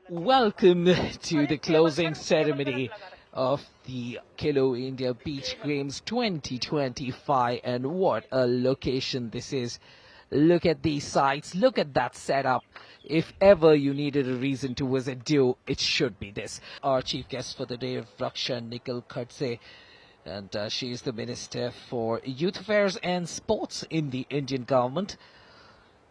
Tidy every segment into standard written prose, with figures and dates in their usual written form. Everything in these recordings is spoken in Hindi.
Welcome to the closing ceremony of the Khelo India Beach Games 2025, and what a location this is. Look at these sights, look at that setup. If ever you needed a reason to visit Diu, it should be this. Our chief guest for the day, Raksha Nikhil Khadse, and she is the Minister for Youth Affairs and Sports in the Indian government.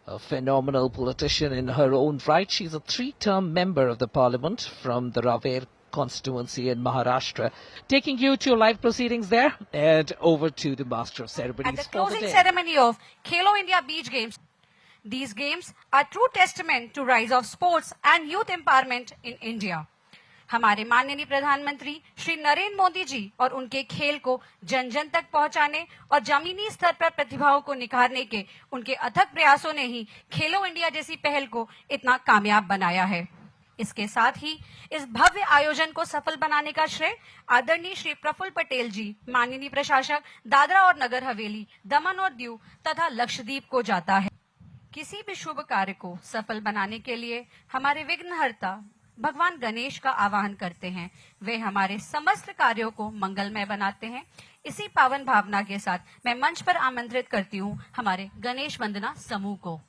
A phenomenal politician in her own right. She's a 3-term member of the parliament from the Raver constituency in Maharashtra. Taking you to live proceedings there and over to the Master of Ceremonies. At the closing ceremony of Khelo India Beach Games, these games are true testament to rise of sports and youth empowerment in India. हमारे माननीय प्रधानमंत्री श्री नरेंद्र मोदी जी और उनके खेल को जन जन तक पहुंचाने और जमीनी स्तर पर प्रतिभाओं को निखारने के उनके अथक प्रयासों ने ही खेलो इंडिया जैसी पहल को इतना कामयाब बनाया है। इसके साथ ही इस भव्य आयोजन को सफल बनाने का श्रेय आदरणीय श्री प्रफुल्ल पटेल जी, माननीय प्रशासक दादरा और नगर हवेली, दमन और दीव तथा लक्षद्वीप को जाता है। किसी भी शुभ कार्य को सफल बनाने के लिए हमारे विघ्नहर्ता भगवान गणेश का आवाहन करते हैं। वे हमारे समस्त कार्यों को मंगलमय बनाते हैं। इसी पावन भावना के साथ मैं मंच पर आमंत्रित करती हूं हमारे गणेश वंदना समूह को।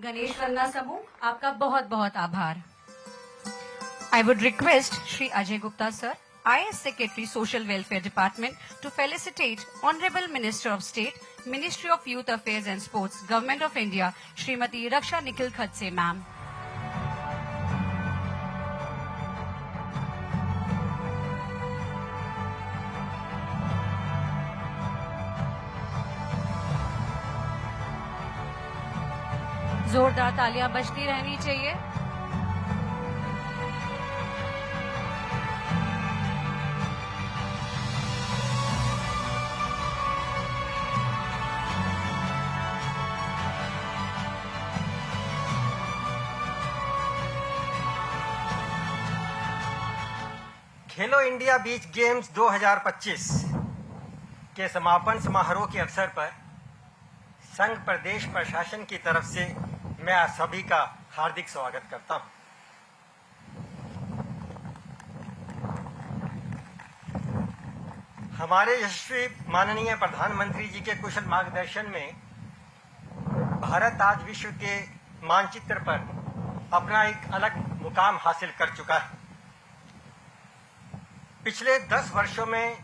गणेश वंदना समूह, आपका बहुत बहुत आभार। I would request Shri Ajay Gupta sir, IS Secretary Social Welfare Department, to felicitate Honorable Minister of State, Ministry of Youth Affairs and Sports, Government of India, Srimati Raksha Nikhil Khadse ma'am. जोरदार तालियां बजती रहनी चाहिए। खेलो इंडिया बीच गेम्स 2025 के समापन समारोह के अवसर पर संघ प्रदेश प्रशासन की तरफ से मैं आप सभी का हार्दिक स्वागत करता हूं। हमारे यशस्वी माननीय प्रधानमंत्री जी के कुशल मार्गदर्शन में भारत आज विश्व के मानचित्र पर अपना एक अलग मुकाम हासिल कर चुका है। पिछले 10 वर्षों में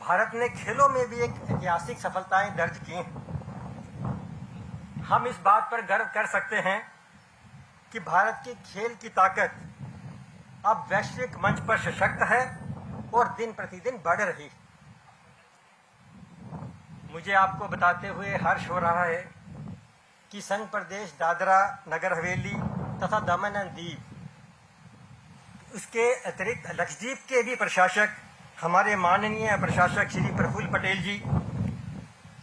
भारत ने खेलों में भी एक ऐतिहासिक सफलताएं दर्ज की हैं। हम इस बात पर गर्व कर सकते हैं कि भारत की खेल की ताकत अब वैश्विक मंच पर सशक्त है और दिन प्रतिदिन बढ़ रही है। मुझे आपको बताते हुए हर्ष हो रहा है कि संघ प्रदेश दादरा नगर हवेली तथा दमन एंड दीव, उसके अतिरिक्त लक्षद्वीप के भी प्रशासक, हमारे माननीय प्रशासक श्री प्रफुल्ल पटेल जी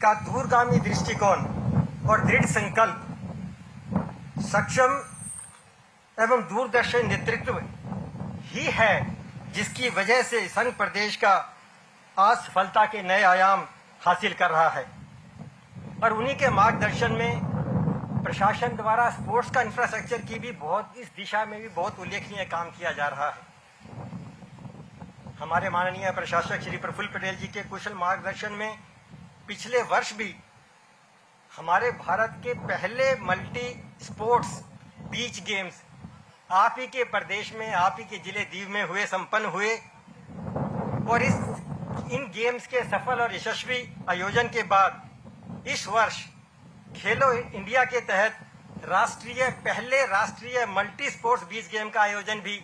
का दूरगामी दृष्टिकोण और दृढ़ संकल्प, सक्षम एवं दूरदर्शी नेतृत्व ही है जिसकी वजह से संघ प्रदेश का आज सफलता के नए आयाम हासिल कर रहा है। और उन्हीं के मार्गदर्शन में प्रशासन द्वारा स्पोर्ट्स का इंफ्रास्ट्रक्चर की भी इस दिशा में भी बहुत उल्लेखनीय काम किया जा रहा है। हमारे माननीय प्रशासक श्री प्रफुल्ल पटेल जी के कुशल मार्गदर्शन में पिछले वर्ष भी हमारे भारत के पहले मल्टी स्पोर्ट्स बीच गेम्स आप ही के प्रदेश में, आप ही के जिले दीव में संपन्न हुए। और इन गेम्स के सफल और यशस्वी आयोजन के बाद इस वर्ष खेलो इंडिया के तहत पहले राष्ट्रीय मल्टी स्पोर्ट्स बीच गेम का आयोजन भी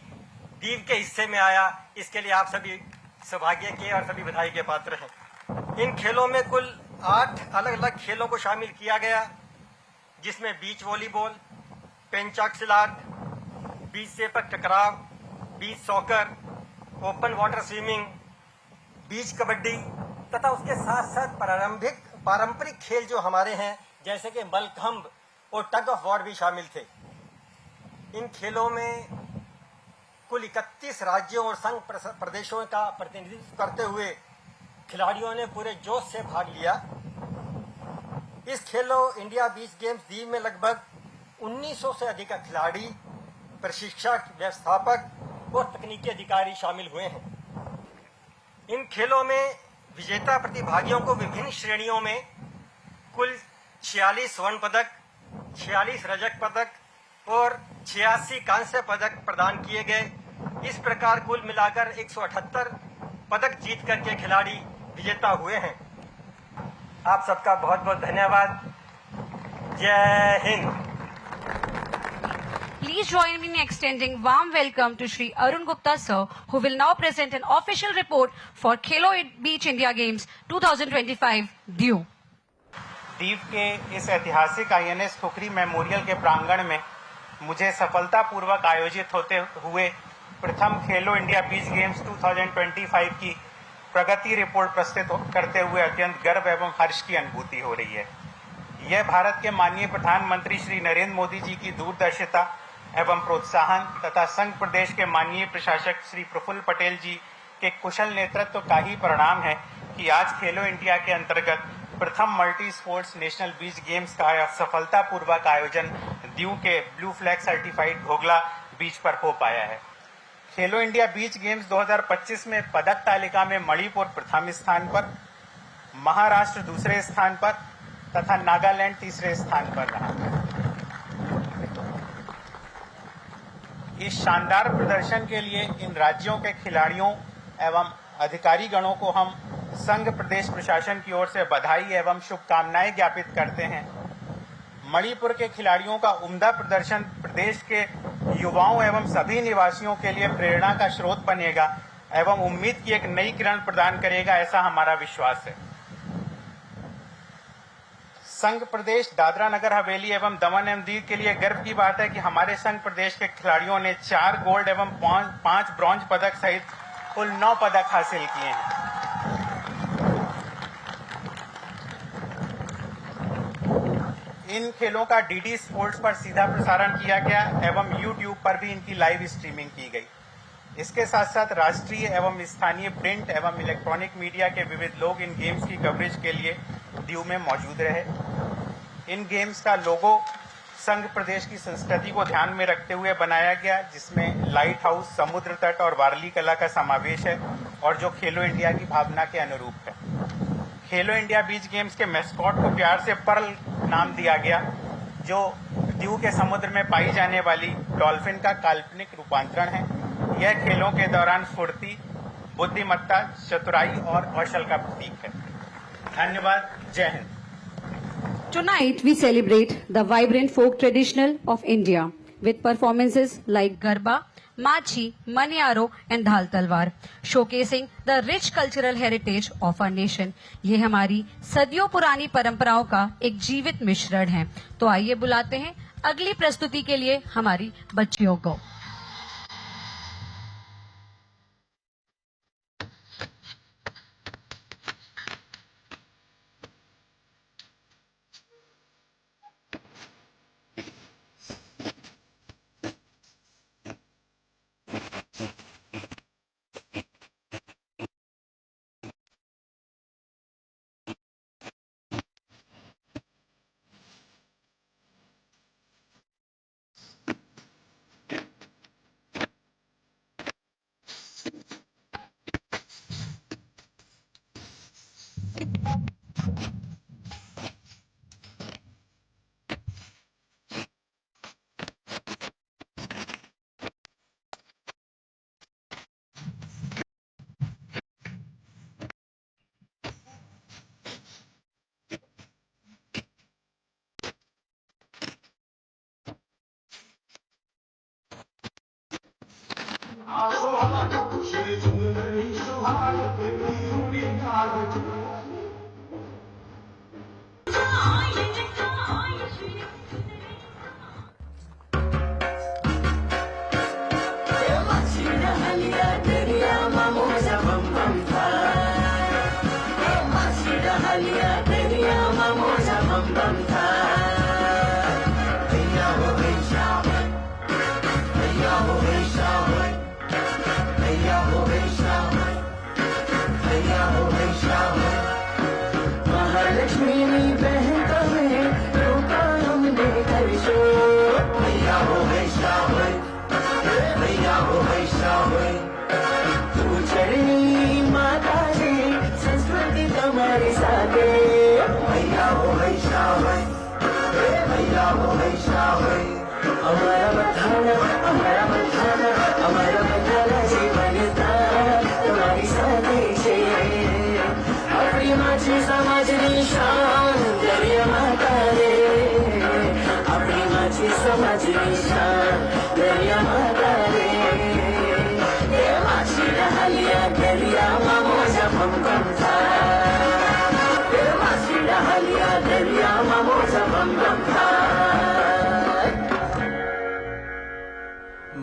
दीव के हिस्से में आया। इसके लिए आप सभी सौभाग्य के और सभी बधाई के पात्र हैं। इन खेलों में कुल 8 अलग अलग खेलों को शामिल किया गया, जिसमें बीच वॉलीबॉल, पेंचाक सिलाट, बीच सेपक टकराव, beach soccer, open water swimming, beach kabaddi तथा उसके साथ साथ पारंपरिक खेल जो हमारे हैं जैसे कि मलखंभ और टग ऑफ वॉर भी शामिल थे। इन खेलों में कुल 31 राज्यों और संघ प्रदेशों का प्रतिनिधित्व करते हुए खिलाड़ियों ने पूरे जोश से भाग लिया। इस खेलो इंडिया बीच गेम्स दीव में लगभग 1900 से अधिक खिलाड़ी, प्रशिक्षक, व्यवस्थापक और तकनीकी अधिकारी शामिल हुए हैं। इन खेलों में विजेता प्रतिभागियों को विभिन्न श्रेणियों में कुल 46 स्वर्ण पदक, 46 रजत पदक और 86 कांस्य पदक प्रदान किए गए। इस प्रकार कुल मिलाकर 178 पदक जीत करके खिलाड़ी विजेता हुए हैं। आप सबका बहुत बहुत धन्यवाद। जय Hind. Please join me in extending warm welcome to Shri Arun Gupta sir, who will now present an official report for Khelo Beach India Games 2025 Diu. Diu के इस ऐतिहासिक INS खुखरी मेमोरियल के प्रांगण में मुझे सफलतापूर्वक आयोजित होते हुए प्रथम खेलो इंडिया बीच गेम्स 2025 की प्रगति रिपोर्ट प्रस्तुत करते हुए अत्यंत गर्व एवं हर्ष की अनुभूति हो रही है। यह भारत के माननीय प्रधानमंत्री श्री नरेंद्र मोदी जी की दूरदर्शिता एवं प्रोत्साहन तथा संघ प्रदेश के माननीय प्रशासक श्री प्रफुल्ल पटेल जी के कुशल नेतृत्व का ही परिणाम है कि आज खेलो इंडिया के अंतर्गत प्रथम multi sports national beach games का सफलतापूर्वक आयोजन दीव के ब्लू फ्लैग सर्टिफाइड घोघला बीच पर हो पाया है। खेलो इंडिया बीच गेम्स 2025 में पदक तालिका में मणिपुर प्रथम स्थान पर, महाराष्ट्र दूसरे स्थान पर तथा नागालैंड तीसरे स्थान पर रहा। इस शानदार प्रदर्शन के लिए इन राज्यों के खिलाड़ियों एवं अधिकारी गणों को हम संघ प्रदेश प्रशासन की ओर से बधाई एवं शुभकामनाएं ज्ञापित करते हैं। मणिपुर के खिलाड़ियों का उम्दा प्रदर्शन प्रदेश के युवाओं एवं सभी निवासियों के लिए प्रेरणा का स्रोत बनेगा एवं उम्मीद की एक नई किरण प्रदान करेगा, ऐसा हमारा विश्वास है। संघ प्रदेश दादरा नगर हवेली एवं दमन एवं दीव के लिए गर्व की बात है कि हमारे संघ प्रदेश के खिलाड़ियों ने 4 गोल्ड एवं 5 ब्रॉन्ज पदक सहित कुल 9 पदक हासिल किए हैं। इन खेलों का डीडी स्पोर्ट्स पर सीधा प्रसारण किया गया एवं YouTube पर भी इनकी लाइव स्ट्रीमिंग की गई। इसके साथ साथ राष्ट्रीय एवं स्थानीय प्रिंट एवं इलेक्ट्रॉनिक मीडिया के विविध लोग इन गेम्स की कवरेज के लिए दीव में मौजूद रहे। इन गेम्स का लोगो संघ प्रदेश की संस्कृति को ध्यान में रखते हुए बनाया गया, जिसमें लाइट हाउस, समुद्र तट और वारली कला का समावेश है और जो खेलो इंडिया की भावना के अनुरूप है। खेलो इंडिया बीच गेम्स के मैस्कॉट को प्यार से पर्ल नाम दिया गया, जो दीव के समुद्र में पाई जाने वाली डॉल्फिन का काल्पनिक रूपांतरण है। यह खेलों के दौरान फुर्ती, बुद्धिमत्ता, चतुराई और कौशल का प्रतीक है। धन्यवाद। जय Hind. Tonight we celebrate the vibrant folk tradition of India. with performances like Garba, Machi, Maniaro and Dhal Talwar, showcasing the rich cultural heritage of our nation. ये हमारी सदियों पुरानी परंपराओं का एक जीवित मिश्रण है। तो आइए बुलाते हैं अगली प्रस्तुति के लिए हमारी बच्चियों को।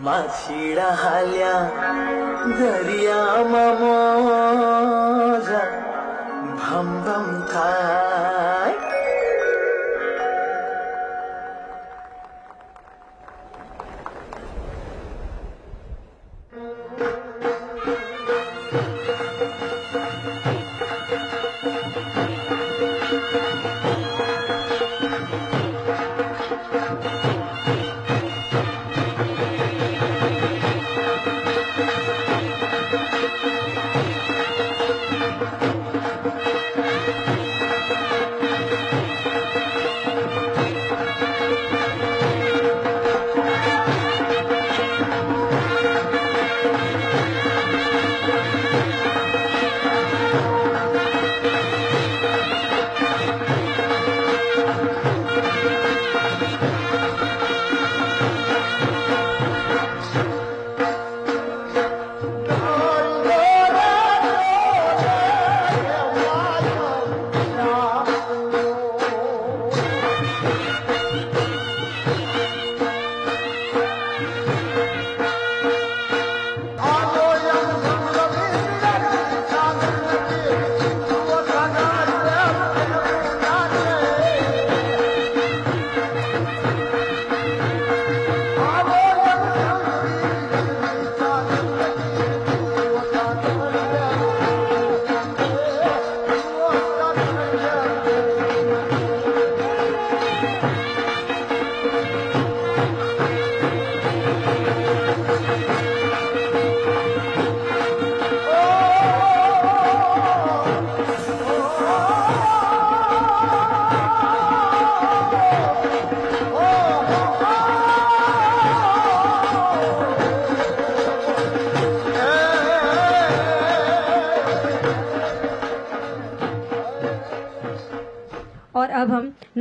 माछीड़ा हाल्या दरिया ममोजा भम भम थाय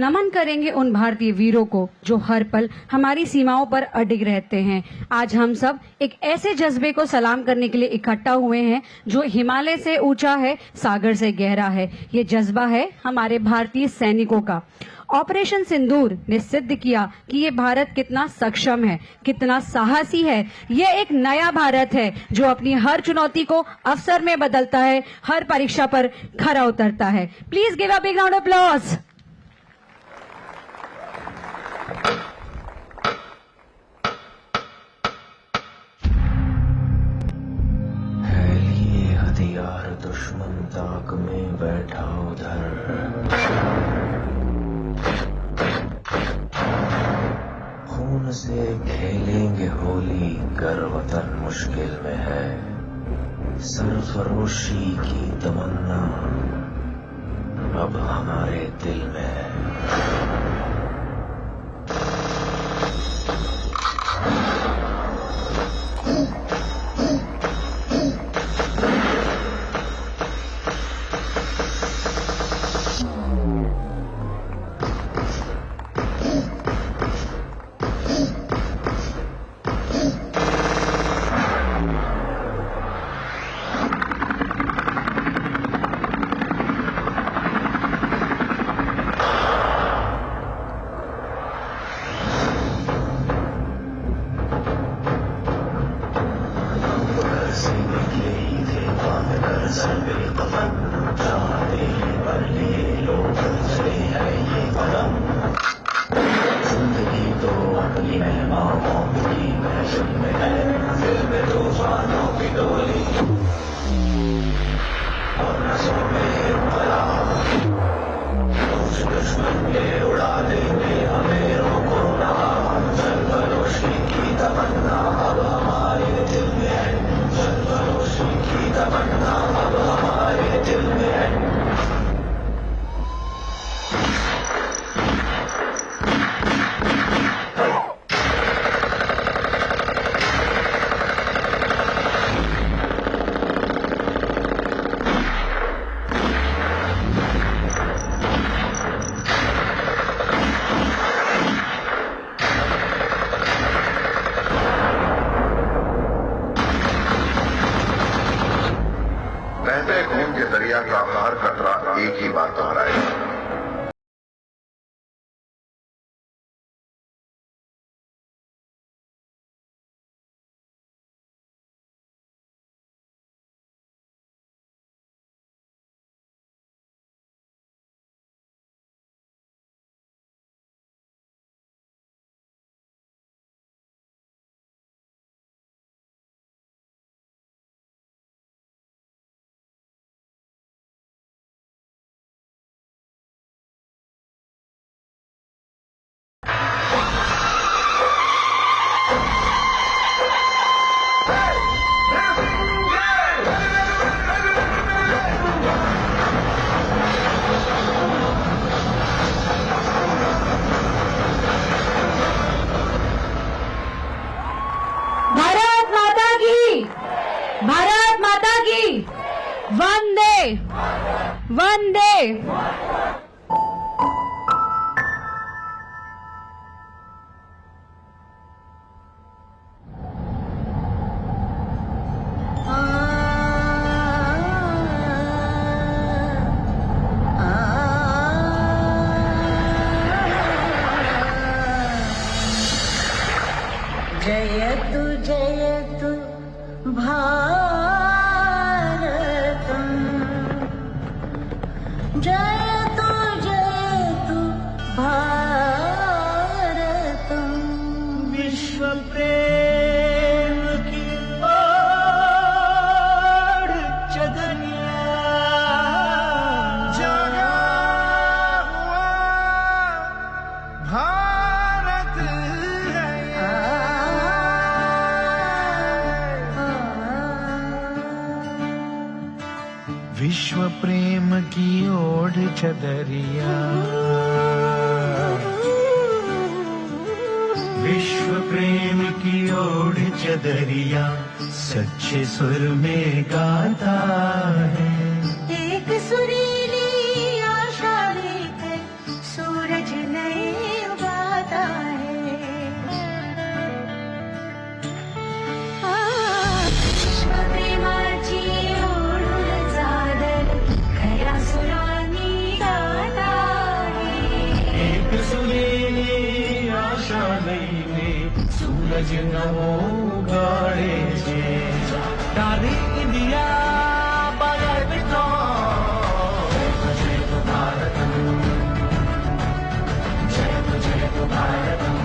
नमन करेंगे उन भारतीय वीरों को जो हर पल हमारी सीमाओं पर अडिग रहते हैं। आज हम सब एक ऐसे जज्बे को सलाम करने के लिए इकट्ठा हुए हैं जो हिमालय से ऊंचा है, सागर से गहरा है। ये जज्बा है हमारे भारतीय सैनिकों का। ऑपरेशन सिंदूर ने सिद्ध किया कि ये भारत कितना सक्षम है, कितना साहसी है। ये एक नया भारत है जो अपनी हर चुनौती को अवसर में बदलता है, हर परीक्षा पर खरा उतरता है। Please give a big round of applause. है लिए हथियार दुश्मन ताक में बैठा उधर, खून से खेलेंगे होली कर वतन मुश्किल में है, सरफरोशी की तमन्ना अब हमारे दिल में है। बहते खून के दरिया का हर कतरा एक ही बात दोहराएगा, भारत माता की वंदे वंदे। जयतु जयतु भारतम्, जयतु जयतु भारतम्। विश्व प्रेम की ओर चदरिया जगा हुआ भारत है। विश्व प्रेम की ओढ़ चदरिया, विश्व प्रेम की ओढ़ चदरिया सच्चे सुर में गाता है। एक सुरीली आशा लेकर सूरज ને સૂરજ નવો ઉગાડે છે તારી ઇન્ડિયા ભારતનો જય તો ભારતમ જય તો ભારતમ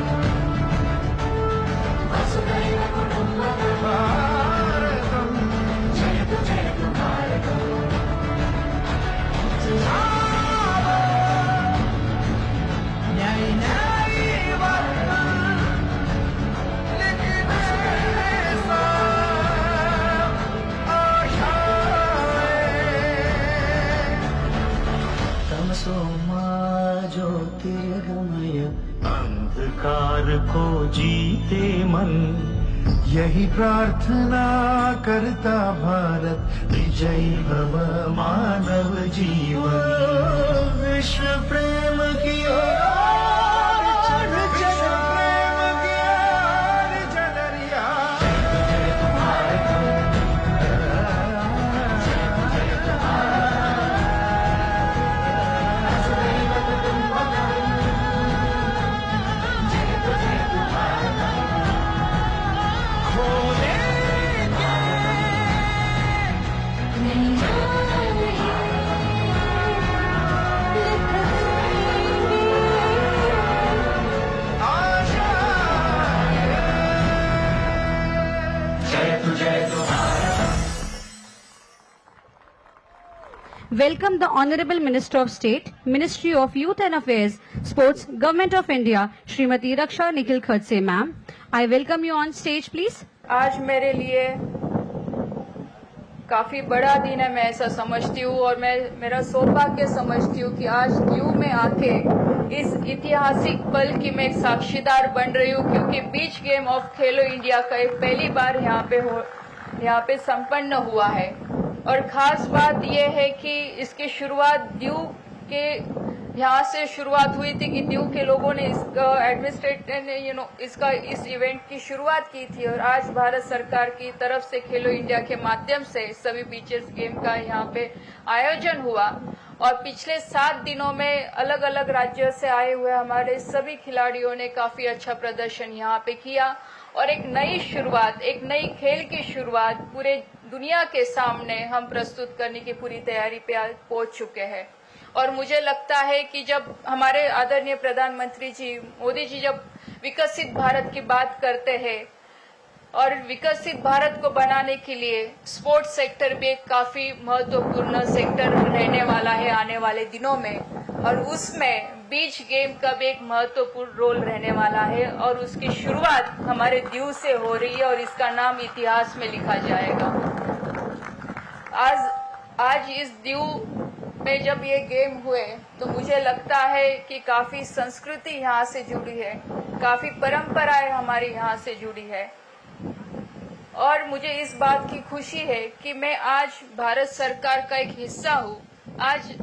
વસુધૈવ કુટુંબકમ ભારતમ જય તો ભારતમ ज्योतिर्गमय अंधकार को जीते मन यही प्रार्थना करता भारत विजयी भव मानव जीवन विश्व प्रेम की Welcome the Honorable Minister of State, Ministry of Youth and Affairs, Sports, Government of India, Srimati Raksha Nikhil Khadse ma'am. I welcome you on stage please. आज मेरे लिए काफी बड़ा दिन है, मैं ऐसा समझती हूँ और मैं मेरा सौभाग्य समझती हूँ कि आज दीव में आके इस ऐतिहासिक पल की मैं एक साक्षीदार बन रही हूँ, क्योंकि बीच गेम ऑफ खेलो इंडिया का एक पहली बार यहाँ पे संपन्न हुआ है। और खास बात यह है कि इसकी शुरुआत दीव के यहाँ से शुरुआत हुई थी कि दीव के लोगों ने इसका एडमिनिस्ट्रेटर ने इस इवेंट की शुरुआत की थी और आज भारत सरकार की तरफ से खेलो इंडिया के माध्यम से सभी बीचेस गेम का यहाँ पे आयोजन हुआ। और पिछले 7 दिनों में अलग अलग राज्यों से आए हुए हमारे सभी खिलाड़ियों ने काफी अच्छा प्रदर्शन यहाँ पे किया और एक नई शुरुआत, एक नई खेल की शुरुआत पूरे दुनिया के सामने हम प्रस्तुत करने की पूरी तैयारी पे पहुंच चुके हैं। और मुझे लगता है कि जब हमारे आदरणीय प्रधानमंत्री जी मोदी जी जब विकसित भारत की बात करते हैं और विकसित भारत को बनाने के लिए स्पोर्ट्स सेक्टर भी एक काफी महत्वपूर्ण सेक्टर रहने वाला है आने वाले दिनों में, और उसमें बीच गेम का भी एक महत्वपूर्ण रोल रहने वाला है और उसकी शुरुआत हमारे दीव से हो रही है और इसका नाम इतिहास में लिखा जाएगा। आज इस दीव में जब ये गेम हुए तो मुझे लगता है कि काफी संस्कृति यहाँ से जुड़ी है, काफी परंपराएं हमारी यहाँ से जुड़ी है और मुझे इस बात की खुशी है कि मैं आज भारत सरकार का एक हिस्सा हूँ। आज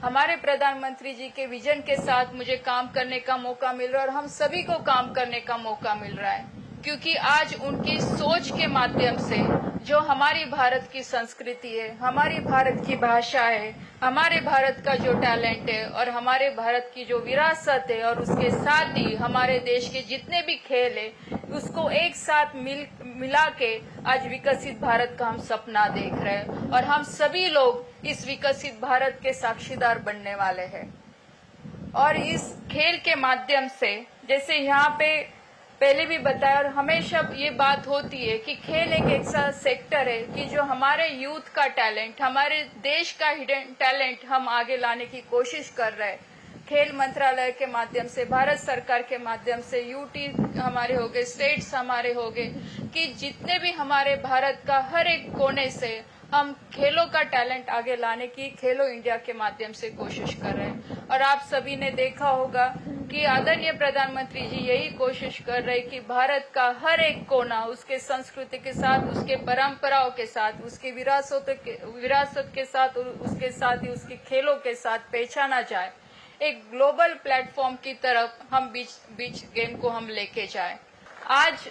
हमारे प्रधानमंत्री जी के विजन के साथ मुझे काम करने का मौका मिल रहा है और हम सभी को काम करने का मौका मिल रहा है, क्योंकि आज उनकी सोच के माध्यम से जो हमारी भारत की संस्कृति है, हमारी भारत की भाषा है, हमारे भारत का जो टैलेंट है और हमारे भारत की जो विरासत है और उसके साथ ही हमारे देश के जितने भी खेल है उसको एक साथ मिला के आज विकसित भारत का हम सपना देख रहे हैं और हम सभी लोग इस विकसित भारत के साक्षीदार बनने वाले हैं। और इस खेल के माध्यम से जैसे यहाँ पे पहले भी बताया और हमेशा ये बात होती है कि खेल एक ऐसा सेक्टर है कि जो हमारे यूथ का टैलेंट, हमारे देश का हिडन टैलेंट हम आगे लाने की कोशिश कर रहे हैं। खेल मंत्रालय के माध्यम से, भारत सरकार के माध्यम से, यूटी हमारे हो गए, स्टेट्स हमारे हो गए, कि जितने भी हमारे भारत का हर एक कोने से हम खेलों का टैलेंट आगे लाने की खेलो इंडिया के माध्यम से कोशिश कर रहे हैं। और आप सभी ने देखा होगा कि आदरणीय प्रधानमंत्री जी यही कोशिश कर रहे हैं कि भारत का हर एक कोना उसके संस्कृति के साथ, उसके परंपराओं के साथ, उसकी विरासत के साथ और उसके साथ ही उसके खेलों के साथ पहचाना जाए। एक ग्लोबल प्लेटफॉर्म की तरफ हम बीच गेम को हम लेके जाए। आज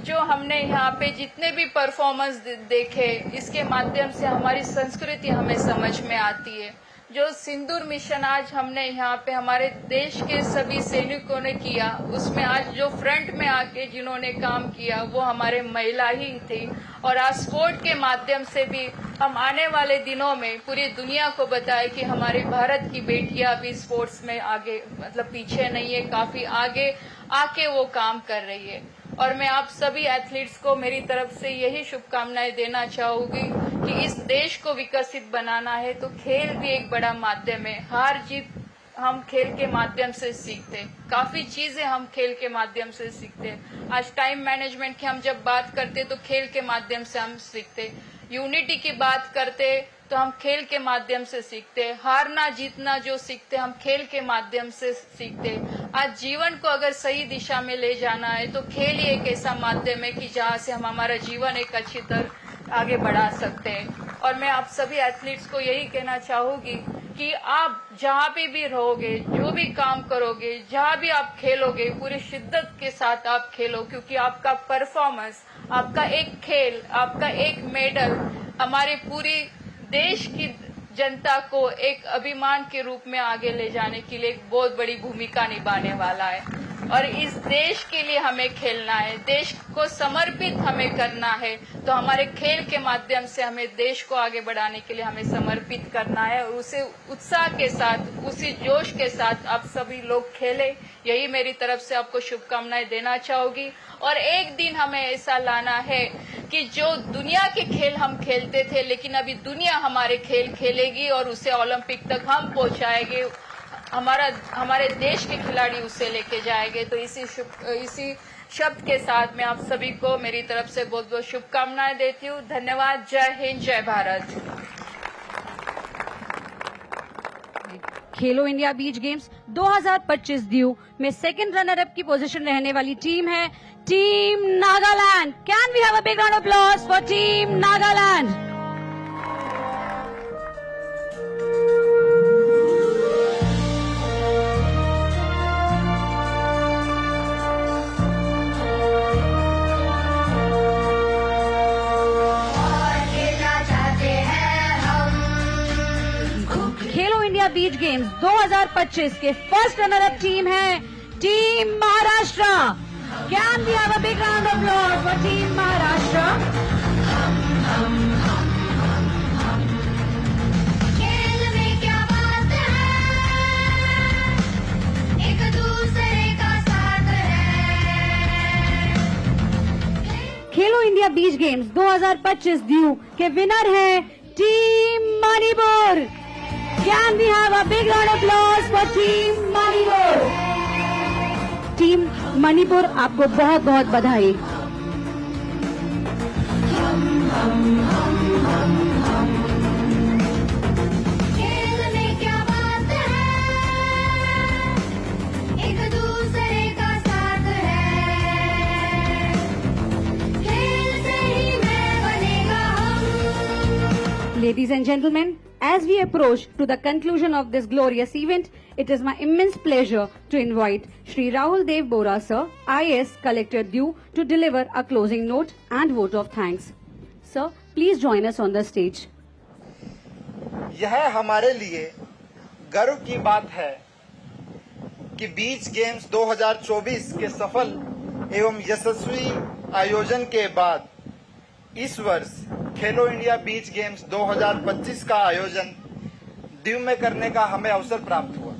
जो हमने यहाँ पे जितने भी परफॉर्मेंस देखे, इसके माध्यम से हमारी संस्कृति हमें समझ में आती है। जो सिंदूर मिशन आज हमने यहाँ पे हमारे देश के सभी सैनिकों ने किया, उसमें आज जो फ्रंट में आके जिन्होंने काम किया वो हमारे महिला ही थी। और आज स्पोर्ट के माध्यम से भी हम आने वाले दिनों में पूरी दुनिया को बताएं कि हमारे भारत की बेटियां भी स्पोर्ट्स में आगे, मतलब पीछे नहीं है, काफी आगे आके वो काम कर रही है। और मैं आप सभी एथलीट्स को मेरी तरफ से यही शुभकामनाएं देना चाहूंगी कि इस देश को विकसित बनाना है तो खेल भी एक बड़ा माध्यम है। हार जीत हम खेल के माध्यम से सीखते हैं, काफी चीजें हम खेल के माध्यम से सीखते हैं। आज टाइम मैनेजमेंट की हम जब बात करते तो खेल के माध्यम से हम सीखते, यूनिटी की बात करते तो हम खेल के माध्यम से सीखते, हारना जीतना जो सीखते हम खेल के माध्यम से सीखते। आज जीवन को अगर सही दिशा में ले जाना है तो खेल ही एक ऐसा माध्यम है कि जहाँ से हम हमारा जीवन एक अच्छी तरह आगे बढ़ा सकते हैं। और मैं आप सभी एथलीट्स को यही कहना चाहूंगी कि आप जहाँ पे भी रहोगे, जो भी काम करोगे, जहाँ भी आप खेलोगे, पूरी शिद्दत के साथ आप खेलो, क्योंकि आपका परफॉर्मेंस, आपका एक खेल, आपका एक मेडल हमारे पूरी देश की जनता को एक अभिमान के रूप में आगे ले जाने के लिए एक बहुत बड़ी भूमिका निभाने वाला है। और इस देश के लिए हमें खेलना है, देश को समर्पित हमें करना है, तो हमारे खेल के माध्यम से हमें देश को आगे बढ़ाने के लिए हमें समर्पित करना है। और उसे उत्साह के साथ, उसी जोश के साथ आप सभी लोग खेले, यही मेरी तरफ से आपको शुभकामनाएं देना चाहूंगी। और एक दिन हमें ऐसा लाना है कि जो दुनिया के खेल हम खेलते थे, लेकिन अभी दुनिया हमारे खेल खेलेगी और उसे ओलंपिक तक हम पहुंचाएंगे, हमारे देश के खिलाड़ी उसे लेके जाएंगे। तो इसी शब्द के साथ मैं आप सभी को मेरी तरफ से बहुत बहुत शुभकामनाएं देती हूँ। धन्यवाद। जय हिंद, जय भारत। खेलो इंडिया बीच गेम्स 2025 दीव में सेकंड रनर अप की पोजीशन रहने वाली टीम है team Nagaland. Can we have a big round of applause for team Nagaland. Beach games 2025 के फर्स्ट रनर अप टीम है team Maharashtra. Can we have a big round of applause for team Maharashtra. खेल में क्या बात है, एक दूसरे का साथ है। खेलो इंडिया बीच गेम्स 2025 दीव के विनर है team Manipur. Can we have a big round of applause for Team Manipur? Team Manipur, आपको बहुत बहुत बधाई। खेल में क्या बात है, एक दूसरे का साथ है। खेल से ही मैं बनेगा हम। Ladies and gentlemen, as we approach to the conclusion of this glorious event, it is my immense pleasure to invite Shri Rahul Dev Bora Sir, IAS Collector Diu, to deliver a closing note and vote of thanks. Sir, please join us on the stage. यह हमारे लिए गर्व की बात है कि बीच गेम्स 2024 के सफल एवं यशस्वी आयोजन के बाद इस वर्ष खेलो इंडिया बीच गेम्स 2025 का आयोजन दीव में करने का हमें अवसर प्राप्त हुआ।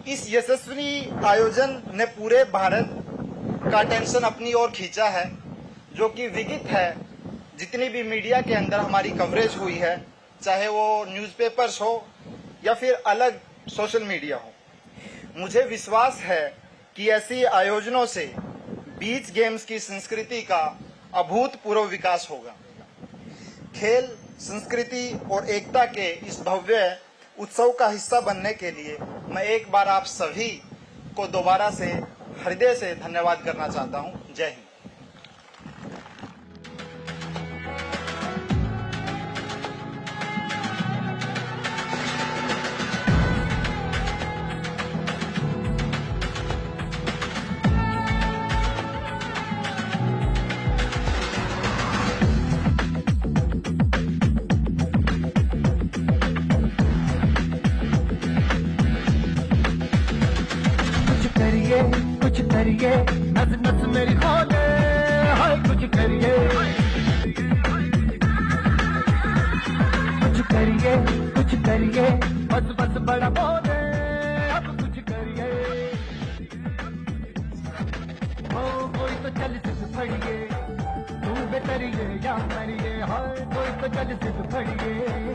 इस यशस्वी आयोजन ने पूरे भारत का अटेंशन अपनी ओर खींचा है, जो कि विदित है। जितनी भी मीडिया के अंदर हमारी कवरेज हुई है, चाहे वो न्यूज़पेपर्स हो या फिर अलग सोशल मीडिया हो, मुझे विश्वास है कि ऐसी आयोजनों से बीच गेम्स की संस्कृति का अभूतपूर्व विकास होगा। खेल, संस्कृति और एकता के इस भव्य उत्सव का हिस्सा बनने के लिए मैं एक बार आप सभी को दोबारा से हृदय से धन्यवाद करना चाहता हूं। जय हिंद। नस नस मेरी खोले हाय कुछ करिए बस बस बड़ा बोले अब कुछ करिए ओ कोई तो चल सिद्ध फड़िए तू बेतरिए या मरिए हाय कोई तो चल सिद्ध फड़िए